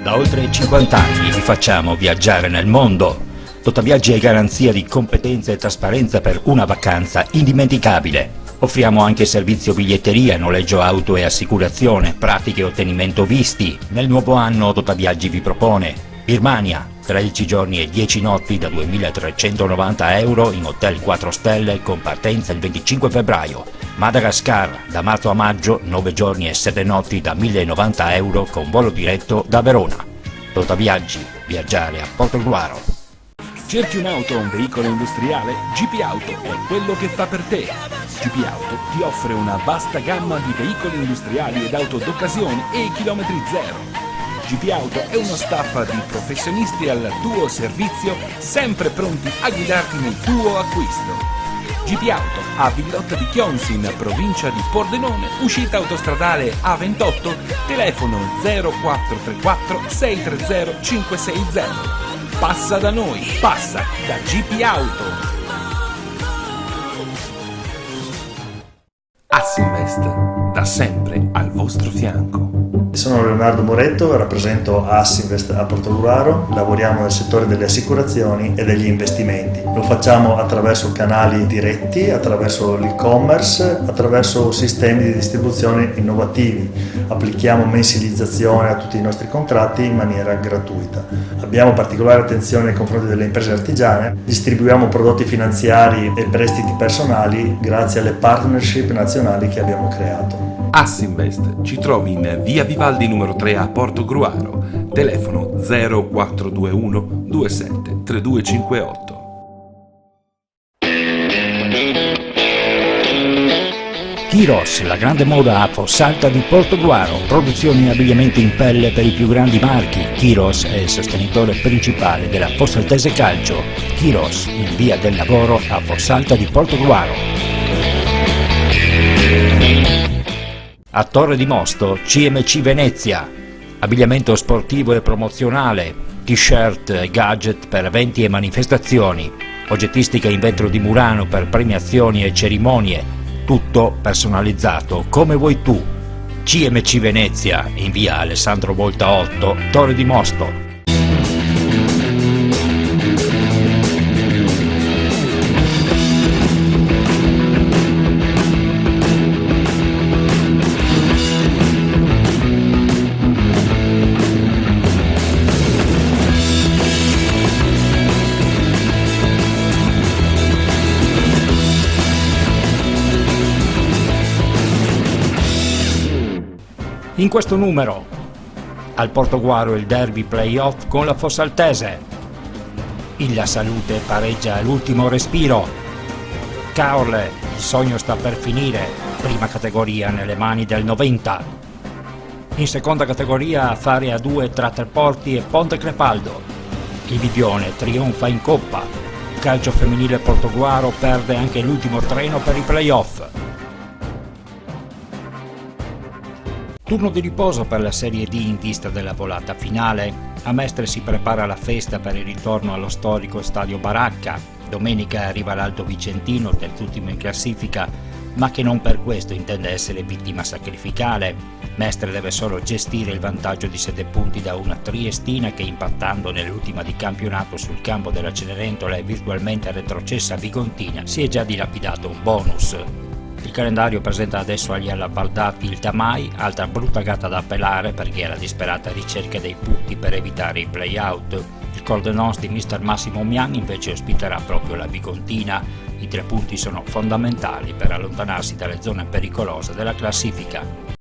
Da oltre 50 anni vi facciamo viaggiare nel mondo. Totaviaggi è garanzia di competenza e trasparenza per una vacanza indimenticabile. Offriamo anche servizio biglietteria, noleggio auto e assicurazione, pratiche e ottenimento visti. Nel nuovo anno Totaviaggi vi propone Birmania, 13 giorni e 10 notti da 2.390 euro in hotel 4 stelle con partenza il 25 febbraio. Madagascar, da marzo a maggio, 9 giorni e 7 notti da 1.090 euro con volo diretto da Verona. Totaviaggi, viaggiare a Portogruaro. Cerchi un'auto o un veicolo industriale? GP Auto è quello che fa per te. GP Auto ti offre una vasta gamma di veicoli industriali ed auto d'occasione e chilometri zero. GP Auto è uno staff di professionisti al tuo servizio, sempre pronti a guidarti nel tuo acquisto. GP Auto a Villotta di Chionsi in provincia di Pordenone, uscita autostradale A28, telefono 0434 630 560. Passa da noi, passa da GP Auto. Assinvest, da sempre al vostro fianco. Sono Leonardo Moretto, rappresento Assinvest a Portogruaro, lavoriamo nel settore delle assicurazioni e degli investimenti. Lo facciamo attraverso canali diretti, attraverso l'e-commerce, attraverso sistemi di distribuzione innovativi. Applichiamo mensilizzazione a tutti i nostri contratti in maniera gratuita. Abbiamo particolare attenzione nei confronti delle imprese artigiane, distribuiamo prodotti finanziari e prestiti personali grazie alle partnership nazionali che abbiamo creato. Assinvest ci trovi in via Vivaldi numero 3 a Portogruaro, telefono 0421 27 3258. Kiros, la grande moda a Fossalta di Portogruaro, produzione e abbigliamento in pelle per i più grandi marchi. Kiros è il sostenitore principale della Fossaltese Calcio. Kiros, in via del lavoro a Fossalta di Portogruaro. A Torre di Mosto, CMC Venezia, abbigliamento sportivo e promozionale, t-shirt e gadget per eventi e manifestazioni, oggettistica in vetro di Murano per premiazioni e cerimonie, tutto personalizzato come vuoi tu. CMC Venezia, in via Alessandro Volta 8, Torre di Mosto. In questo numero, al Portogruaro il derby playoff con la Fossaltese. Il La Salute pareggia all'ultimo respiro. Caorle, il sogno sta per finire, prima categoria nelle mani del 90. In seconda categoria Fare a 2 tra Treporti e Ponte Crepaldo. Il Bibione trionfa in Coppa. Calcio femminile Portogruaro perde anche l'ultimo treno per i playoff. Turno di riposo per la Serie D in vista della volata finale. A Mestre si prepara la festa per il ritorno allo storico Stadio Baracca. Domenica arriva l'Alto Vicentino, terzultimo in classifica, ma che non per questo intende essere vittima sacrificale. Mestre deve solo gestire il vantaggio di 7 punti da una Triestina che, impattando nell'ultima di campionato sul campo della Cenerentola e virtualmente retrocessa Bigontina, si è già dilapidato un bonus. Il calendario presenta adesso agli allabaldati il Tamai, altra brutta gatta da pelare perché è alla disperata ricerca dei punti per evitare i play-out. Il Cordenons di Mister Massimo Mian invece ospiterà proprio la Bigontina. I 3 punti sono fondamentali per allontanarsi dalle zone pericolose della classifica.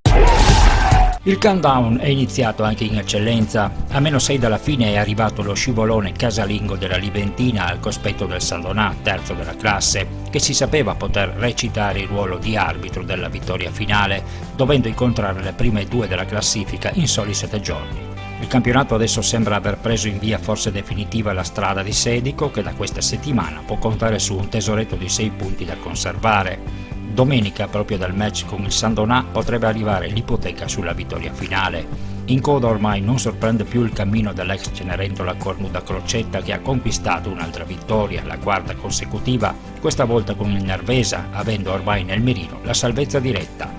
Il countdown è iniziato anche in eccellenza. A -6 dalla fine è arrivato lo scivolone casalingo della Liventina al cospetto del San Donà, terzo della classe, che si sapeva poter recitare il ruolo di arbitro della vittoria finale, dovendo incontrare le prime 2 della classifica in soli 7 giorni. Il campionato adesso sembra aver preso in via forse definitiva la strada di Sedico, che da questa settimana può contare su un tesoretto di 6 punti da conservare. Domenica, proprio dal match con il San Donà, potrebbe arrivare l'ipoteca sulla vittoria finale. In coda ormai non sorprende più il cammino dell'ex Cenerentola Cornuda Crocetta, che ha conquistato un'altra vittoria, la 4ª consecutiva, questa volta con il Nervesa, avendo ormai nel mirino la salvezza diretta.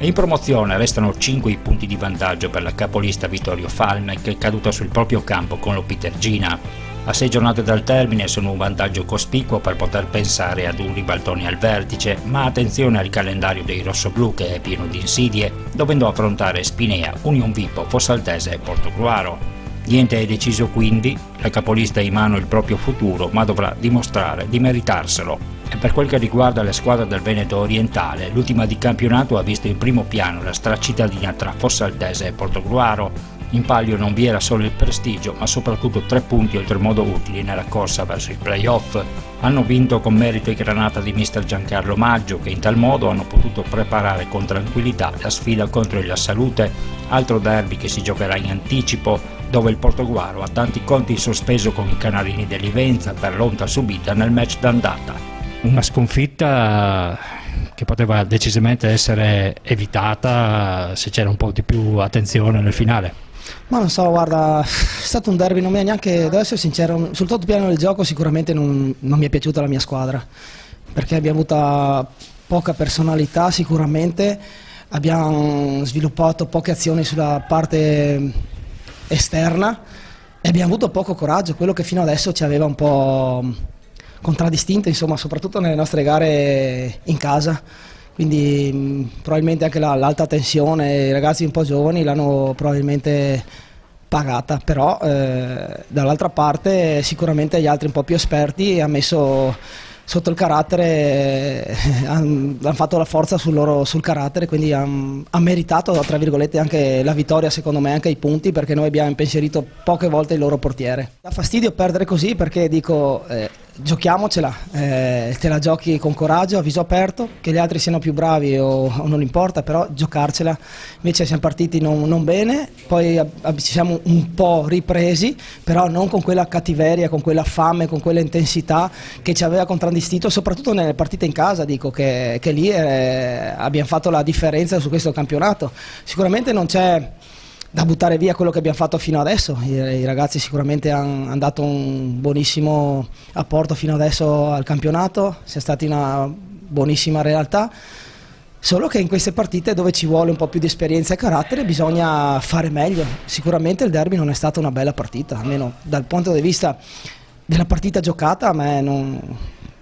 E in promozione restano 5 i punti di vantaggio per la capolista Vittorio Falme, che è caduta sul proprio campo con lo Pitergina. A 6 giornate dal termine sono un vantaggio cospicuo per poter pensare ad un ribaltone al vertice, ma attenzione al calendario dei rossoblù che è pieno di insidie, dovendo affrontare Spinea, Union Vipo, Fossaltese e Portogruaro. Niente è deciso quindi, la capolista ha in mano il proprio futuro, ma dovrà dimostrare di meritarselo. E per quel che riguarda le squadre del Veneto orientale, l'ultima di campionato ha visto in primo piano la stracittadina tra Fossaltese e Portogruaro. In palio non vi era solo il prestigio, ma soprattutto 3 punti oltremodo utili nella corsa verso i play-off. Hanno vinto con merito i Granata di mister Giancarlo Maggio, che in tal modo hanno potuto preparare con tranquillità la sfida contro il La Salute, altro derby che si giocherà in anticipo, dove il Portogruaro ha tanti conti in sospeso con i Canarini dell'Ivenza per l'onta subita nel match d'andata. Una sconfitta che poteva decisamente essere evitata se c'era un po' di più attenzione nel finale. Ma non so, guarda, è stato un derby, non mi è neanche, devo essere sincero, sul tutto piano del gioco sicuramente non mi è piaciuta la mia squadra, perché abbiamo avuto poca personalità sicuramente, abbiamo sviluppato poche azioni sulla parte esterna e abbiamo avuto poco coraggio, quello che fino adesso ci aveva un po' contraddistinto, insomma, soprattutto nelle nostre gare in casa. Quindi probabilmente anche l'alta tensione, i ragazzi un po' giovani l'hanno probabilmente pagata, però dall'altra parte sicuramente gli altri un po' più esperti hanno messo sotto il carattere, hanno fatto la forza sul carattere, quindi hanno meritato tra virgolette anche la vittoria, secondo me anche i punti, perché noi abbiamo impensierito poche volte il loro portiere. Dà fastidio perdere così perché dico giochiamocela, te la giochi con coraggio, a viso aperto, che gli altri siano più bravi o non importa, però giocarcela. Invece siamo partiti non bene, poi ci siamo un po' ripresi, però non con quella cattiveria, con quella fame, con quella intensità che ci aveva contraddistinto, soprattutto nelle partite in casa, dico che lì abbiamo fatto la differenza su questo campionato. Sicuramente non c'è da buttare via quello che abbiamo fatto fino adesso, i ragazzi sicuramente hanno dato un buonissimo apporto fino adesso al campionato, sia stata una buonissima realtà, solo che in queste partite dove ci vuole un po' più di esperienza e carattere bisogna fare meglio. Sicuramente il derby non è stata una bella partita, almeno dal punto di vista della partita giocata a me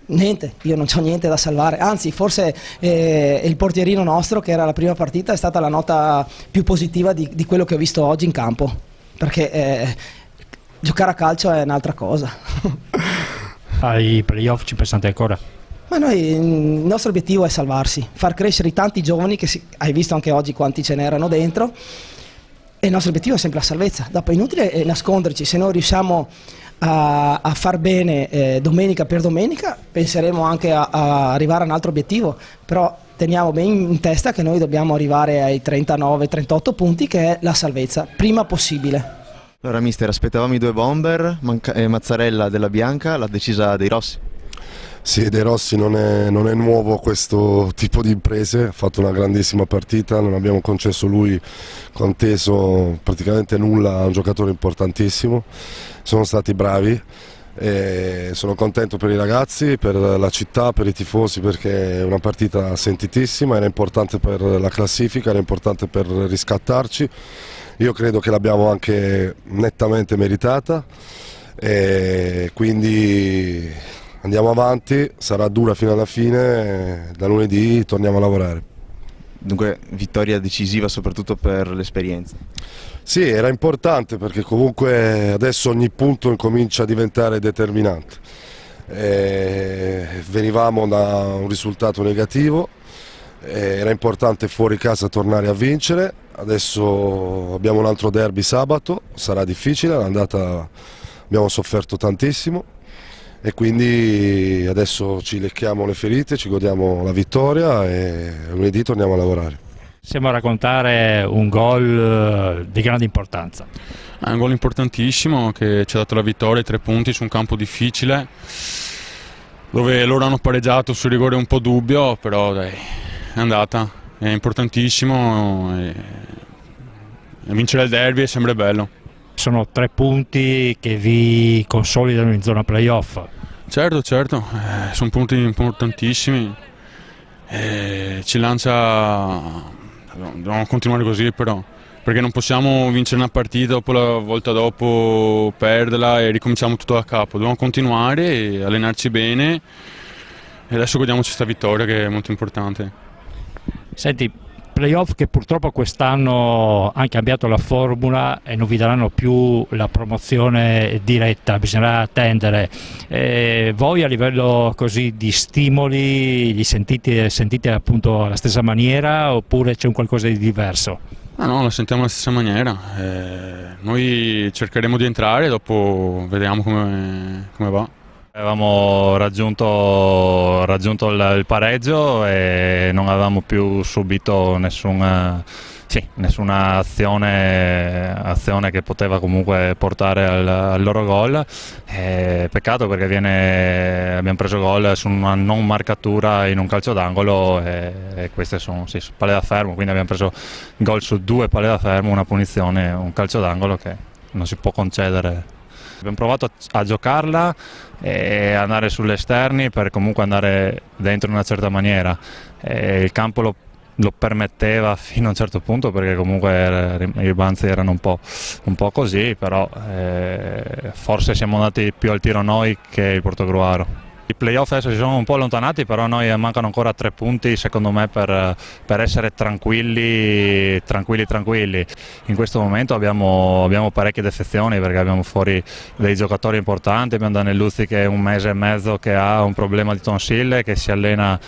niente, io non c'ho niente da salvare, anzi forse il portierino nostro, che era la prima partita, è stata la nota più positiva di quello che ho visto oggi in campo, perché giocare a calcio è un'altra cosa. Ai playoff ci pensate ancora? Ma noi, il nostro obiettivo è salvarsi, far crescere i tanti giovani che hai visto anche oggi quanti ce n'erano dentro, e il nostro obiettivo è sempre la salvezza. Dopo è inutile nasconderci, se noi riusciamo a far bene domenica per domenica, penseremo anche a arrivare a un altro obiettivo, però teniamo ben in testa che noi dobbiamo arrivare ai 39-38 punti, che è la salvezza, prima possibile. Allora mister, aspettavamo i 2 bomber, Mazzarella della Bianca, l'ha decisa Dei Rossi? Sì, Dei Rossi non è nuovo questo tipo di imprese, ha fatto una grandissima partita, non abbiamo concesso lui conteso praticamente nulla, a un giocatore importantissimo, sono stati bravi e sono contento per i ragazzi, per la città, per i tifosi, perché è una partita sentitissima, era importante per la classifica, era importante per riscattarci, io credo che l'abbiamo anche nettamente meritata e quindi andiamo avanti, sarà dura fino alla fine, da lunedì torniamo a lavorare. Dunque vittoria decisiva soprattutto per l'esperienza. Sì, era importante perché comunque adesso ogni punto incomincia a diventare determinante. Venivamo da un risultato negativo, era importante fuori casa tornare a vincere, adesso abbiamo un altro derby sabato, sarà difficile, l'andata abbiamo sofferto tantissimo. E quindi adesso ci lecchiamo le ferite, ci godiamo la vittoria e lunedì torniamo a lavorare. Possiamo raccontare un gol di grande importanza? È un gol importantissimo che ci ha dato la vittoria, 3 punti su un campo difficile, dove loro hanno pareggiato su rigore un po' dubbio, però dai, è andata, è importantissimo e vincere il derby è sempre bello. Sono 3 punti che vi consolidano in zona playoff. Certo, sono punti importantissimi, ci lancia Dobbiamo continuare così però, perché non possiamo vincere una partita, dopo la volta dopo perderla e ricominciamo tutto da capo. Dobbiamo continuare e allenarci bene e adesso godiamoci questa vittoria che è molto importante. Senti, playoff che purtroppo quest'anno hanno cambiato la formula e non vi daranno più la promozione diretta, bisognerà attendere. Voi a livello così di stimoli li sentite appunto alla stessa maniera oppure c'è un qualcosa di diverso? No, la sentiamo alla stessa maniera. Noi cercheremo di entrare e dopo vediamo come va. Avevamo raggiunto il pareggio e non avevamo più subito nessuna azione che poteva comunque portare al loro gol. Peccato perché abbiamo preso gol su una non marcatura in un calcio d'angolo e queste sono palle da fermo, quindi abbiamo preso gol su 2 palle da fermo, una punizione, un calcio d'angolo che non si può concedere. Abbiamo provato a giocarla e andare sugli esterni per comunque andare dentro in una certa maniera. Il campo lo permetteva fino a un certo punto perché comunque i ribalzi erano un po' così, però forse siamo andati più al tiro noi che il Portogruaro. I playoff adesso si sono un po' allontanati, però a noi mancano ancora 3 punti secondo me per essere tranquilli. In questo momento abbiamo parecchie defezioni perché abbiamo fuori dei giocatori importanti, abbiamo Danelluzzi che è 1 mese e mezzo che ha un problema di tonsille, che si allena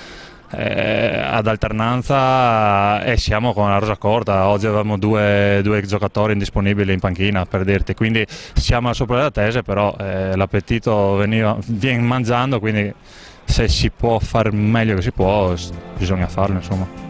ad alternanza e siamo con la rosa corta. Oggi avevamo due giocatori indisponibili in panchina, per dirti, quindi siamo sopra le attese, però l'appetito viene mangiando, quindi se si può fare meglio che si può bisogna farlo, insomma.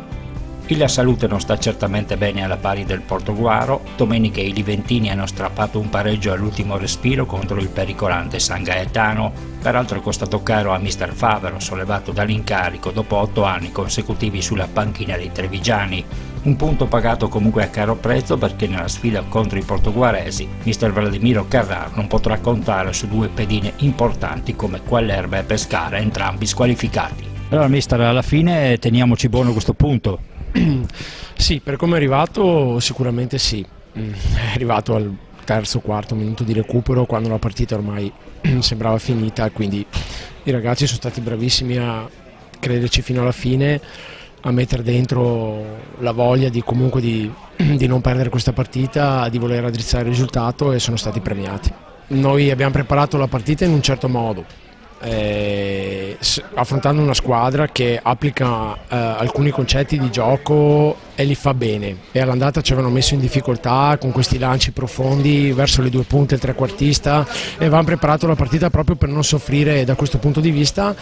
La salute non sta certamente bene alla pari del Portogruaro. Domenica i liventini hanno strappato un pareggio all'ultimo respiro contro il pericolante San Gaetano. Peraltro è costato caro a mister Favero, sollevato dall'incarico dopo 8 anni consecutivi sulla panchina dei trevigiani. Un punto pagato comunque a caro prezzo perché nella sfida contro i portoguaresi mister Vladimiro Carraro non potrà contare su 2 pedine importanti come Quellerba e Pescara, entrambi squalificati. Allora mister, alla fine teniamoci buono questo punto. Sì, per come è arrivato sicuramente sì, è arrivato al terzo, quarto minuto di recupero quando la partita ormai sembrava finita, quindi i ragazzi sono stati bravissimi a crederci fino alla fine, a mettere dentro la voglia di comunque di non perdere questa partita, di voler raddrizzare il risultato e sono stati premiati. Noi abbiamo preparato la partita in un certo modo, affrontando una squadra che applica alcuni concetti di gioco e li fa bene, e all'andata ci avevano messo in difficoltà con questi lanci profondi verso le 2 punte, il trequartista, e avevamo preparato la partita proprio per non soffrire da questo punto di vista,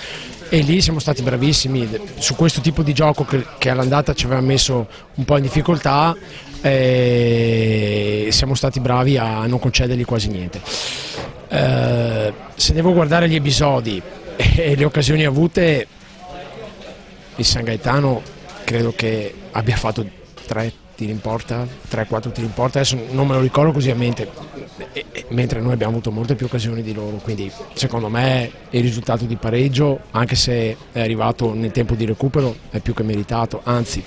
e lì siamo stati bravissimi su questo tipo di gioco che all'andata ci aveva messo un po' in difficoltà, e siamo stati bravi a non concedergli quasi niente. Se devo guardare gli episodi e le occasioni avute, il San Gaetano credo che abbia fatto 3-4 tiri in porta, adesso non me lo ricordo così a mente, mentre noi abbiamo avuto molte più occasioni di loro, quindi secondo me il risultato di pareggio, anche se è arrivato nel tempo di recupero, è più che meritato, anzi,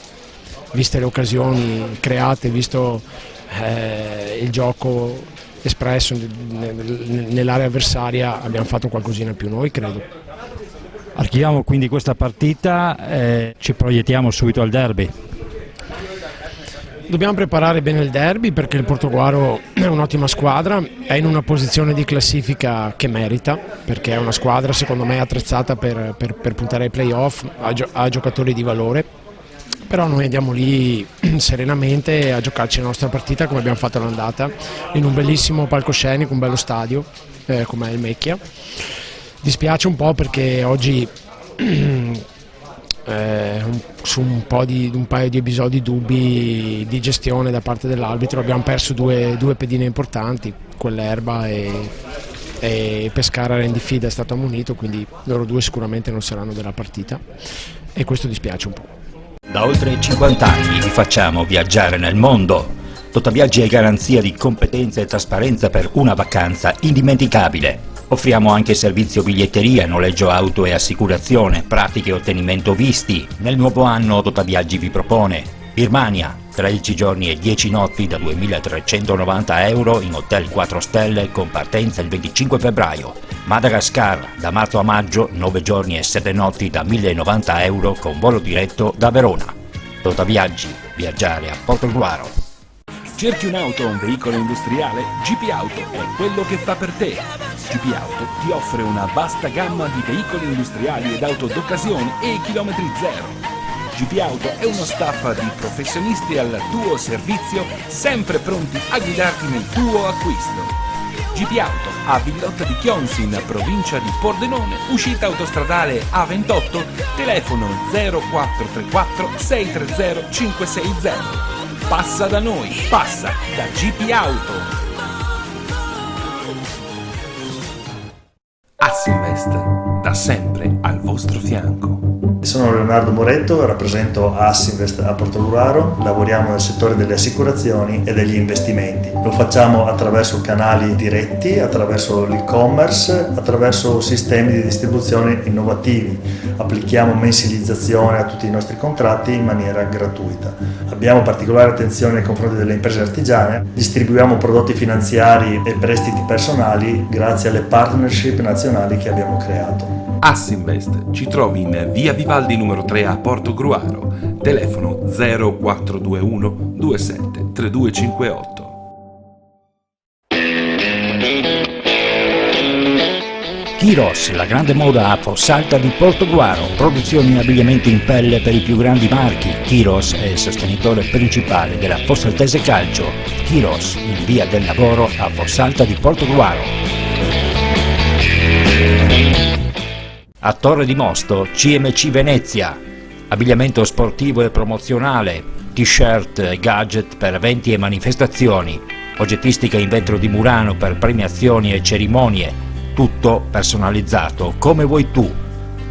viste le occasioni create, visto il gioco espresso nell'area avversaria, abbiamo fatto qualcosina più noi, credo. Archiviamo quindi questa partita e ci proiettiamo subito al derby. Dobbiamo preparare bene il derby perché il Portogruaro è un'ottima squadra, è in una posizione di classifica che merita, perché è una squadra secondo me attrezzata per puntare ai playoff, ha giocatori di valore. Però noi andiamo lì serenamente a giocarci la nostra partita come abbiamo fatto all'andata, in un bellissimo palcoscenico, un bello stadio come è il Mecchia. Dispiace un po' perché oggi su un paio di episodi dubbi di gestione da parte dell'arbitro abbiamo perso due pedine importanti, Quellerba e Pescara Rendifida è stato ammonito, quindi loro 2 sicuramente non saranno della partita e questo dispiace un po'. Da oltre 50 anni vi facciamo viaggiare nel mondo. Totaviaggi è garanzia di competenza e trasparenza per una vacanza indimenticabile. Offriamo anche servizio biglietteria, noleggio auto e assicurazione, pratiche e ottenimento visti. Nel nuovo anno Totaviaggi vi propone Birmania, 13 giorni e 10 notti da 2.390 euro in hotel 4 stelle con partenza il 25 febbraio. Madagascar, da marzo a maggio, 9 giorni e 7 notti da 1.090 euro con volo diretto da Verona. Tota Viaggi, viaggiare a Portogruaro. Cerchi un'auto o un veicolo industriale? GP Auto è quello che fa per te. GP Auto ti offre una vasta gamma di veicoli industriali ed auto d'occasione e chilometri zero. GP Auto è uno staff di professionisti al tuo servizio, sempre pronti a guidarti nel tuo acquisto. GP Auto a Villotta di Chionsin, provincia di Pordenone, uscita autostradale A28, telefono 0434 630 560. Passa da noi, passa da GP Auto. Assinvest, da sempre al vostro fianco. Sono Leonardo Moretto, rappresento Assinvest a Portogruaro, lavoriamo nel settore delle assicurazioni e degli investimenti. Lo facciamo attraverso canali diretti, attraverso l'e-commerce, attraverso sistemi di distribuzione innovativi. Applichiamo mensilizzazione a tutti i nostri contratti in maniera gratuita. Abbiamo particolare attenzione nei confronti delle imprese artigiane, distribuiamo prodotti finanziari e prestiti personali grazie alle partnership nazionali che abbiamo creato. Assinvest ci trovi in via Vivaldi numero 3 a Portogruaro, telefono 0421 27 3258. Chiros, la grande moda a Fossalta di Portogruaro, produzioni e abbigliamenti in pelle per i più grandi marchi. Chiros è il sostenitore principale della Fossaltese Calcio. Chiros, in via del lavoro a Fossalta di Portogruaro. A Torre di Mosto, CMC Venezia, abbigliamento sportivo e promozionale, t-shirt e gadget per eventi e manifestazioni, oggettistica in vetro di Murano per premiazioni e cerimonie, tutto personalizzato come vuoi tu.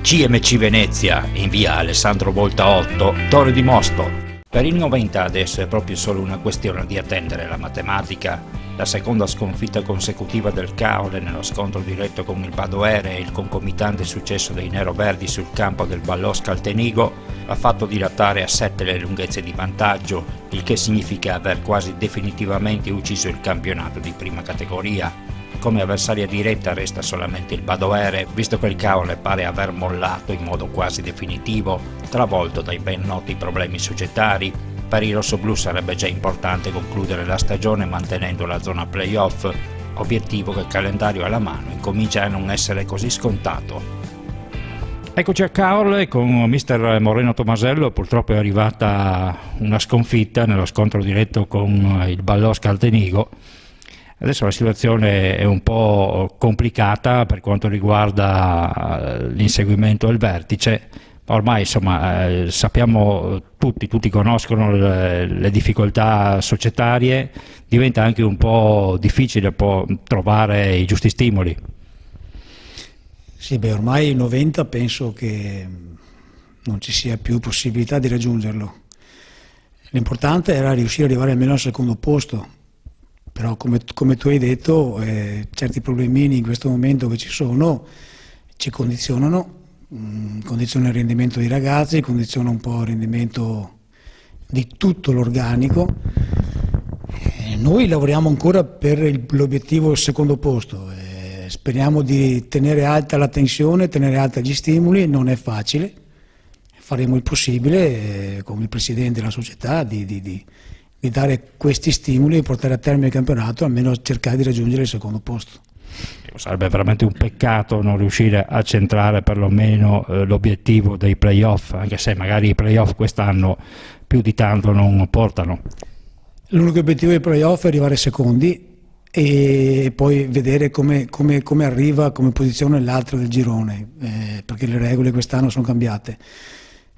CMC Venezia, in via Alessandro Volta 8, Torre di Mosto. Per il 90 adesso è proprio solo una questione di attendere la matematica. La seconda sconfitta consecutiva del Caole nello scontro diretto con il Badoere e il concomitante successo dei neroverdi sul campo del Ballos Caltenigo ha fatto dilatare a 7 le lunghezze di vantaggio, il che significa aver quasi definitivamente ucciso il campionato di prima categoria. Come avversaria diretta resta solamente il Badoere, visto che il Caole pare aver mollato in modo quasi definitivo, travolto dai ben noti problemi societari. Per i rossoblù sarebbe già importante concludere la stagione mantenendo la zona playoff, obiettivo che il calendario alla mano incomincia a non essere così scontato. Eccoci a Caorle con mister Moreno Tomasello. Purtroppo è arrivata una sconfitta nello scontro diretto con il Ballos Caltenigo. Adesso la situazione è un po' complicata per quanto riguarda l'inseguimento del vertice. Ormai insomma sappiamo tutti conoscono le difficoltà societarie, diventa anche un po' difficile trovare i giusti stimoli. Sì, ormai il 90 penso che non ci sia più possibilità di raggiungerlo. L'importante era riuscire ad arrivare almeno al secondo posto, però come tu hai detto certi problemini in questo momento che ci sono ci condizionano. Condiziona il rendimento dei ragazzi, condiziona un po' il rendimento di tutto l'organico. Noi lavoriamo ancora per l'obiettivo del secondo posto, speriamo di tenere alta la tensione, tenere alta gli stimoli, non è facile, faremo il possibile con il presidente della società di dare questi stimoli e portare a termine il campionato, almeno cercare di raggiungere il secondo posto. Sarebbe veramente un peccato non riuscire a centrare perlomeno l'obiettivo dei playoff, anche se magari i playoff quest'anno più di tanto non portano. L'unico obiettivo dei playoff è arrivare secondi e poi vedere come arriva, come posizione l'altro del girone, perché le regole quest'anno sono cambiate.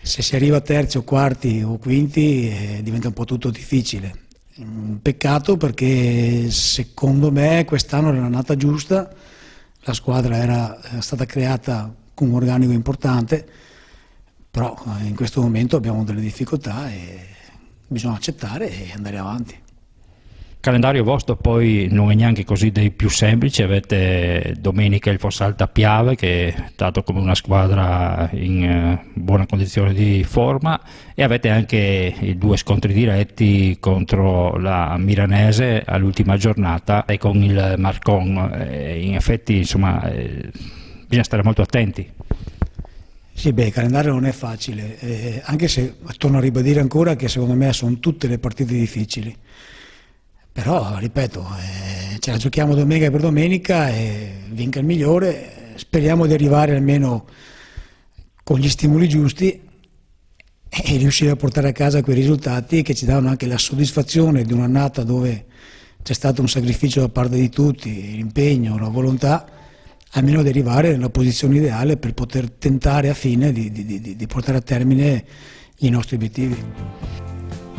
Se si arriva terzi o quarti o quinti diventa un po' tutto difficile. Un peccato perché secondo me quest'anno era l'annata giusta, la squadra era stata creata con un organico importante, però in questo momento abbiamo delle difficoltà e bisogna accettare e andare avanti. calendario vostro poi non è neanche così dei più semplici, avete domenica il Fossalta Piave che è stato come una squadra in buona condizione di forma, e avete anche i 2 scontri diretti contro la Milanese all'ultima giornata e con il Marcon. In effetti insomma bisogna stare molto attenti. Sì, il calendario non è facile, anche se torno a ribadire ancora che secondo me sono tutte le partite difficili. Però, ripeto, ce la giochiamo domenica per domenica e vinca il migliore. Speriamo di arrivare almeno con gli stimoli giusti e riuscire a portare a casa quei risultati che ci danno anche la soddisfazione di un'annata dove c'è stato un sacrificio da parte di tutti, l'impegno, la volontà, almeno di arrivare nella posizione ideale per poter tentare a fine di portare a termine i nostri obiettivi.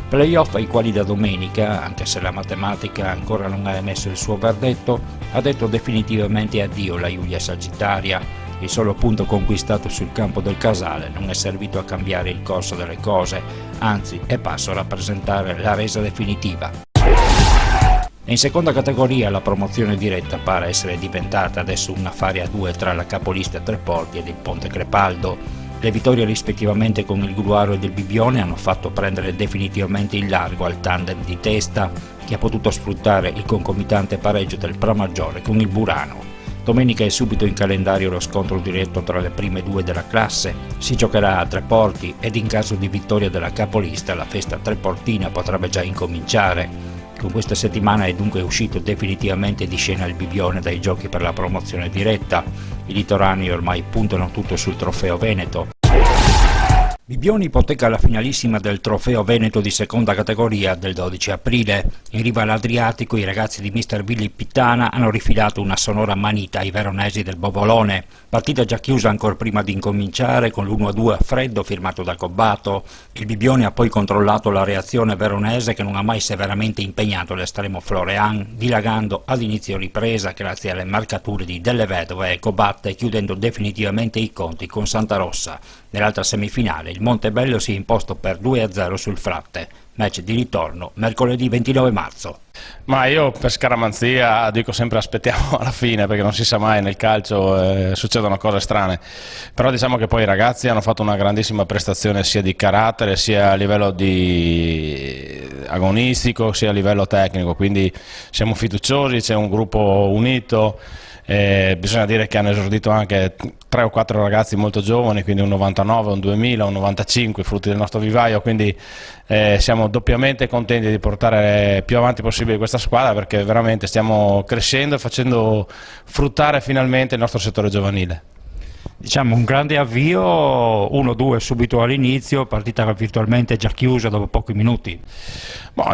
Playoff ai quali da domenica, anche se la matematica ancora non ha emesso il suo verdetto, ha detto definitivamente addio la Giulia Sagittaria. Il solo punto conquistato sul campo del Casale non è servito a cambiare il corso delle cose, anzi è passo a rappresentare la resa definitiva. In seconda categoria la promozione diretta pare essere diventata adesso un affare a 2 tra la capolista Treporti ed il Ponte Crepaldo. Le vittorie rispettivamente con il Gruaro e del Bibbione hanno fatto prendere definitivamente il largo al tandem di Testa, che ha potuto sfruttare il concomitante pareggio del Pramaggiore con il Burano. Domenica è subito in calendario lo scontro diretto tra le prime 2 della classe. Si giocherà a Treporti ed in caso di vittoria della capolista la festa treportina potrebbe già incominciare. Con questa settimana è dunque uscito definitivamente di scena il Bibbione dai giochi per la promozione diretta. I litoranei ormai puntano tutto sul Trofeo Veneto. Bibbione ipoteca la finalissima del Trofeo Veneto di seconda categoria del 12 aprile. In riva all'Adriatico i ragazzi di mister Billy Pittana hanno rifilato una sonora manita ai veronesi del Bovolone. Partita già chiusa ancora prima di incominciare con l'1-2 a freddo firmato da Cobbato. Il Bibbione ha poi controllato la reazione veronese che non ha mai severamente impegnato l'estremo Florean, dilagando all'inizio ripresa grazie alle marcature di Delle Vedove e Cobatte, chiudendo definitivamente i conti con Santarossa. Nell'altra semifinale il Montebello si è imposto per 2-0 sul Fratte, match di ritorno mercoledì 29 marzo. Ma io per scaramanzia dico sempre aspettiamo alla fine, perché non si sa mai, nel calcio succedono cose strane, però diciamo che poi i ragazzi hanno fatto una grandissima prestazione sia di carattere, sia a livello agonistico, sia a livello tecnico, quindi siamo fiduciosi, c'è un gruppo unito. Bisogna dire che hanno esordito anche 3 o 4 ragazzi molto giovani, quindi un 99, un 2000, un 95, frutti del nostro vivaio, quindi siamo doppiamente contenti di portare più avanti possibile questa squadra, perché veramente stiamo crescendo e facendo fruttare finalmente il nostro settore giovanile. Diciamo un grande avvio, 1-2 subito all'inizio, partita virtualmente già chiusa dopo pochi minuti.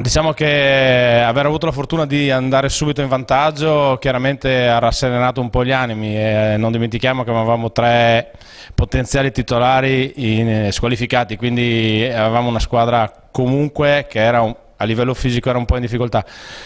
Diciamo che aver avuto la fortuna di andare subito in vantaggio chiaramente ha rasserenato un po' gli animi, e non dimentichiamo che avevamo 3 potenziali titolari squalificati, quindi avevamo una squadra comunque che era a livello fisico era un po' in difficoltà.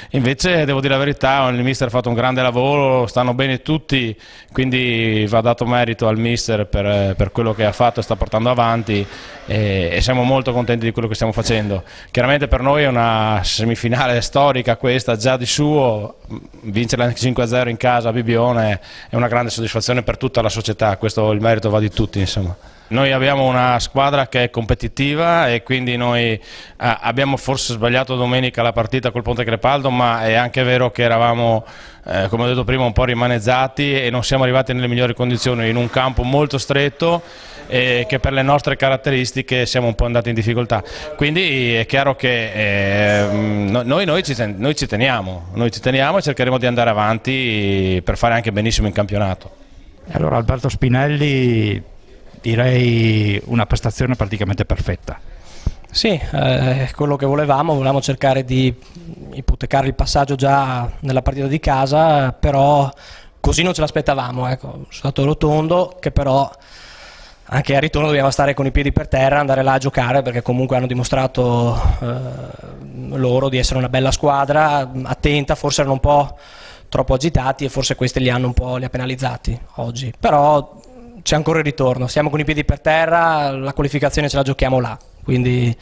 Invece devo dire la verità, il mister ha fatto un grande lavoro, stanno bene tutti, quindi va dato merito al mister per quello che ha fatto e sta portando avanti, e siamo molto contenti di quello che stiamo facendo. Chiaramente per noi è una semifinale storica questa, già di suo, vincere anche 5-0 in casa a Bibbione è una grande soddisfazione per tutta la società, questo il merito va di tutti, insomma. Noi abbiamo una squadra che è competitiva e quindi noi abbiamo forse sbagliato domenica la partita col Ponte Crepaldo, ma è anche vero che eravamo, come ho detto prima, un po' rimanezzati e non siamo arrivati nelle migliori condizioni in un campo molto stretto e che per le nostre caratteristiche siamo un po' andati in difficoltà. Quindi è chiaro che noi ci teniamo e cercheremo di andare avanti per fare anche benissimo in campionato. Allora Alberto Spinelli, direi una prestazione praticamente perfetta. Sì, quello che volevamo cercare di ipotecare il passaggio già nella partita di casa, però così non ce l'aspettavamo, ecco, stato rotondo, che però anche al ritorno dobbiamo stare con i piedi per terra, andare là a giocare, perché comunque hanno dimostrato loro di essere una bella squadra, attenta, forse erano un po' troppo agitati e forse questi li ha penalizzati oggi, però c'è ancora il ritorno, siamo con i piedi per terra, la qualificazione ce la giochiamo là, quindi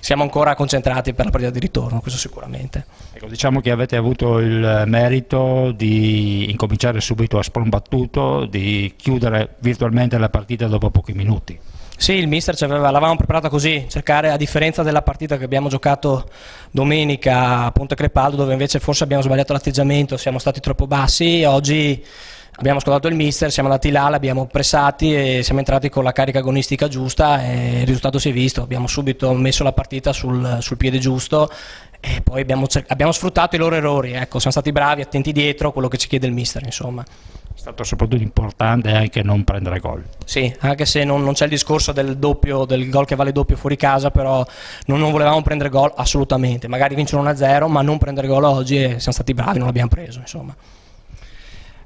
siamo ancora concentrati per la partita di ritorno, questo sicuramente. Ecco, diciamo che avete avuto il merito di incominciare subito a sprombattuto, di chiudere virtualmente la partita dopo pochi minuti. Sì, il mister l'avevamo preparata così, cercare, a differenza della partita che abbiamo giocato domenica a Ponte Crepaldo, dove invece forse abbiamo sbagliato l'atteggiamento, siamo stati troppo bassi. Oggi abbiamo ascoltato il mister, siamo andati là, l'abbiamo pressati e siamo entrati con la carica agonistica giusta e il risultato si è visto. Abbiamo subito messo la partita sul piede giusto e poi abbiamo sfruttato i loro errori, ecco, siamo stati bravi, attenti dietro, quello che ci chiede il mister, insomma. È stato soprattutto importante anche non prendere gol. Sì, anche se non c'è il discorso del doppio, del gol che vale doppio fuori casa, però non volevamo prendere gol assolutamente, magari vincere 1-0, ma non prendere gol oggi e siamo stati bravi, non l'abbiamo preso, insomma.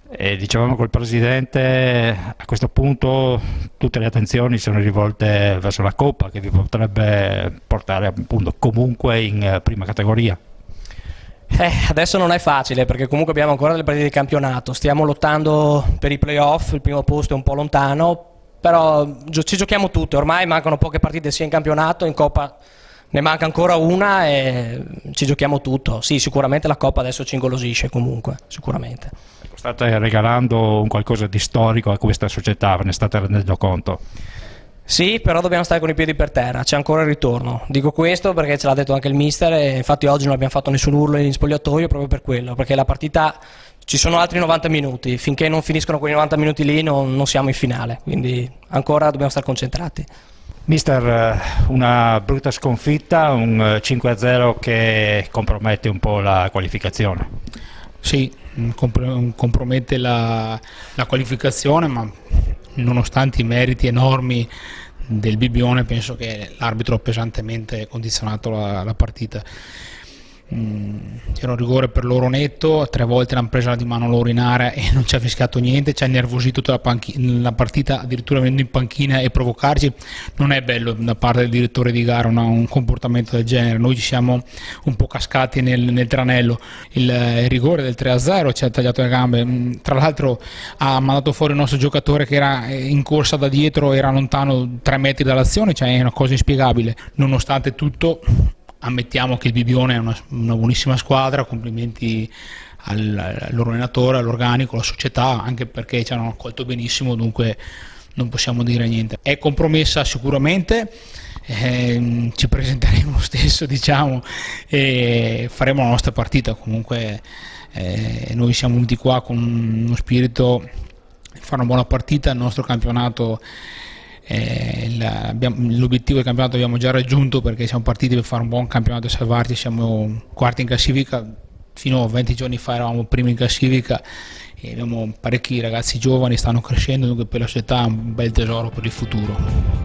E dicevamo col Presidente, a questo punto tutte le attenzioni sono rivolte verso la Coppa, che vi potrebbe portare appunto comunque in prima categoria. Adesso non è facile perché comunque abbiamo ancora delle partite di campionato, stiamo lottando per i playoff, il primo posto è un po' lontano, però ci giochiamo tutte, ormai mancano poche partite sia in campionato, in Coppa ne manca ancora una e ci giochiamo tutto. Sì, sicuramente la Coppa adesso ci ingolosisce comunque, sicuramente. State regalando un qualcosa di storico a questa società, ve ne state rendendo conto? Sì, però dobbiamo stare con i piedi per terra, c'è ancora il ritorno. Dico questo perché ce l'ha detto anche il mister e infatti oggi non abbiamo fatto nessun urlo in spogliatoio proprio per quello, perché la partita ci sono altri 90 minuti, finché non finiscono quei 90 minuti lì non siamo in finale, quindi ancora dobbiamo stare concentrati. Mister, una brutta sconfitta, un 5-0 che compromette un po' la qualificazione. Sì, compromette la qualificazione, ma nonostante i meriti enormi del Bibbione penso che l'arbitro ha pesantemente condizionato la partita. C'era un rigore per loro netto, 3 volte l'hanno presa di mano loro in area e non ci ha fischiato niente, ci ha innervosito tutta la partita, addirittura venendo in panchina e provocarci. Non è bello da parte del direttore di gara un comportamento del genere. Noi ci siamo un po' cascati nel tranello. Il rigore del 3-0 ci ha tagliato le gambe, tra l'altro ha mandato fuori il nostro giocatore che era in corsa da dietro, era lontano 3 metri dall'azione, cioè è una cosa inspiegabile. Nonostante tutto ammettiamo che il Bibbione è una buonissima squadra, complimenti al loro allenatore, all'organico, alla società, anche perché ci hanno accolto benissimo, dunque non possiamo dire niente. È compromessa sicuramente, ci presenteremo lo stesso, diciamo, e faremo la nostra partita. Comunque noi siamo venuti qua con uno spirito di fare una buona partita. Il nostro campionato, l'obiettivo del campionato l'abbiamo già raggiunto, perché siamo partiti per fare un buon campionato e salvarci. Siamo quarti in classifica, fino a 20 giorni fa eravamo primi in classifica e abbiamo parecchi ragazzi giovani, stanno crescendo, dunque per la società è un bel tesoro per il futuro.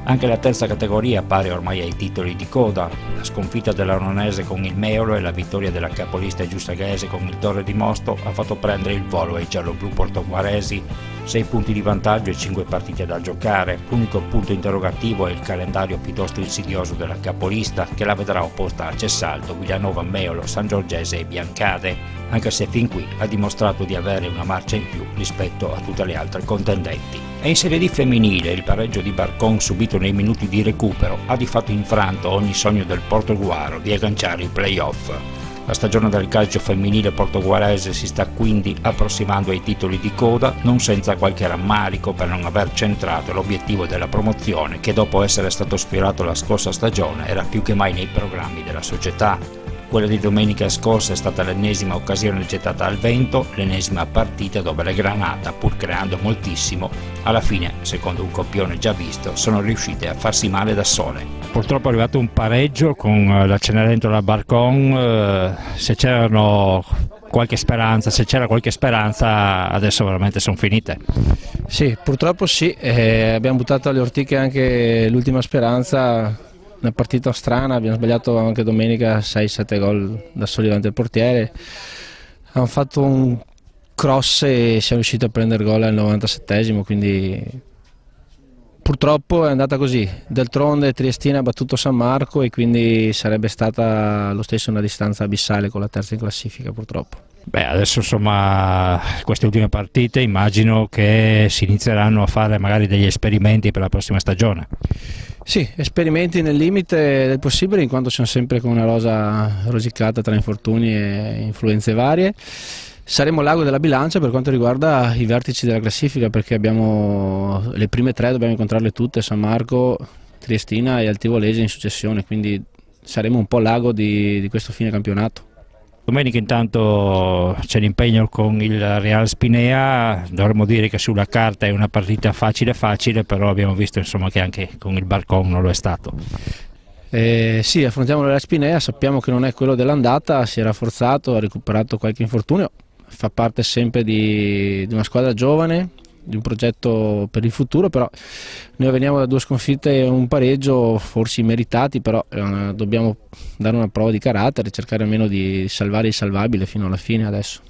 Anche la terza categoria appare ormai ai titoli di coda. La sconfitta dell'Aronese con il Meolo e la vittoria della capolista giussaghese con il Torre di Mosto ha fatto prendere il volo ai gialloblu portoguaresi. 6 punti di vantaggio e 5 partite da giocare. L'unico punto interrogativo è il calendario piuttosto insidioso della capolista, che la vedrà opposta a Cessaldo, Villanova, Meolo, San Giorgese e Biancade, anche se fin qui ha dimostrato di avere una marcia in più rispetto a tutte le altre contendenti. E in Serie D femminile il pareggio di Barcon subito nei minuti di recupero ha di fatto infranto ogni sogno del Portoguaro di agganciare i play-off. La stagione del calcio femminile portoguarese si sta quindi approssimando ai titoli di coda, non senza qualche rammarico per non aver centrato l'obiettivo della promozione, che dopo essere stato sfiorato la scorsa stagione era più che mai nei programmi della società. Quella di domenica scorsa è stata l'ennesima occasione gettata al vento, l'ennesima partita dove le Granata, pur creando moltissimo, alla fine, secondo un copione già visto, sono riuscite a farsi male da sole. Purtroppo è arrivato un pareggio con la Cenerentola Barcon, se c'era qualche speranza adesso veramente sono finite. Sì, purtroppo sì, abbiamo buttato alle ortiche anche l'ultima speranza. Una partita strana, abbiamo sbagliato anche domenica 6-7 gol da soli davanti al portiere. Hanno fatto un cross e siamo riusciti a prendere gol al 97esimo, quindi purtroppo è andata così. D'altronde Triestina ha battuto San Marco e quindi sarebbe stata lo stesso una distanza abissale con la terza in classifica, purtroppo. Beh, adesso insomma queste ultime partite immagino che si inizieranno a fare magari degli esperimenti per la prossima stagione. Sì, esperimenti nel limite del possibile, in quanto siamo sempre con una rosa rosicata tra infortuni e influenze varie. Saremo l'ago della bilancia per quanto riguarda i vertici della classifica, perché abbiamo le prime 3, dobbiamo incontrarle tutte: San Marco, Triestina e Altivolese in successione, quindi saremo un po' l'ago di questo fine campionato. Domenica intanto c'è l'impegno con il Real Spinea, dovremmo dire che sulla carta è una partita facile, però abbiamo visto insomma che anche con il Barcon non lo è stato. Sì, affrontiamo il Real Spinea, sappiamo che non è quello dell'andata, si è rafforzato, ha recuperato qualche infortunio, fa parte sempre di una squadra giovane, di un progetto per il futuro, però noi veniamo da 2 sconfitte e un pareggio forse meritati, però dobbiamo dare una prova di carattere, cercare almeno di salvare il salvabile fino alla fine adesso.